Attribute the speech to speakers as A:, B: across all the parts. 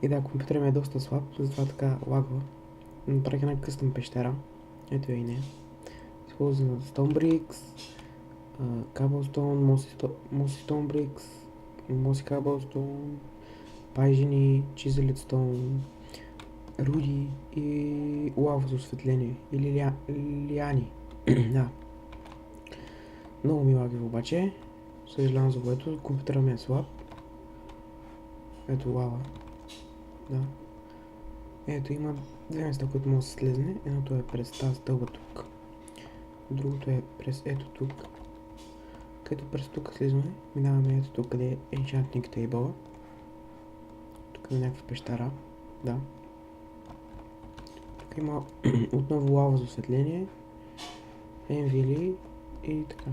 A: И да, компютърът ми е доста слаб, затова така лагва. Направих една къстъм пещера. Ето я и нея. Използвам Stone Bricks, Cobblestone, Mossy Stone Bricks, Mossy Cobblestone, Пайжини, Chiseled Stone, руди и лава за осветление. Или лиани. Да. Много ми лаги обаче. Съжалявам за което. Компютъра ми е слаб. Ето лава. Да. Ето има две места, които може да се слезне. Едното е през тази стълба тук. Другото е през ето тук. Като през тук слизаме, минаваме ето тук, къде е Enchanting Table. Тук има някаква пещера. Да. Тук има отново лава за осветление. Енвили и така.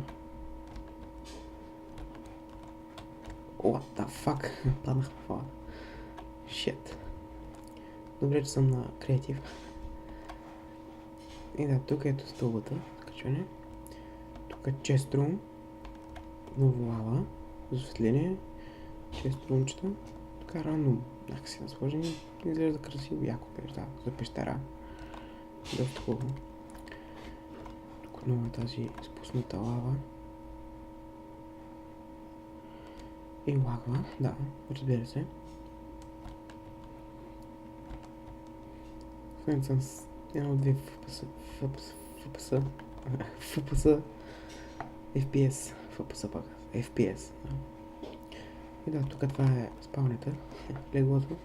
A: What the fuck? Паднах в лава. Shit. Добре, че съм на креатив. И да, тук ето стълбата, качване. Тук е chest room. Много лава за осветление. Chest roomчета. Така рандом. Нека си насложим и изглежда красиво, яко да, за пещера. Доста хубаво. Тук отново е тази спусната лава. И лагва, да, разбира се. В момента съм с едно-две FPS пак, FPS. И да, тук това е спалнята, леглото.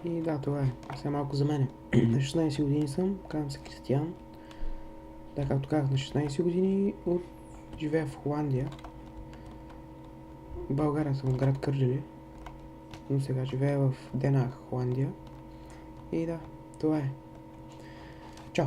A: И да, това е. Сега малко за мене. На 16 години съм, казвам се Кристиян. Да, както казах, на 16 години живея в Холандия. В България съм от град Кърджали, но сега живея в Денах, Холандия. И да, това е. Чао!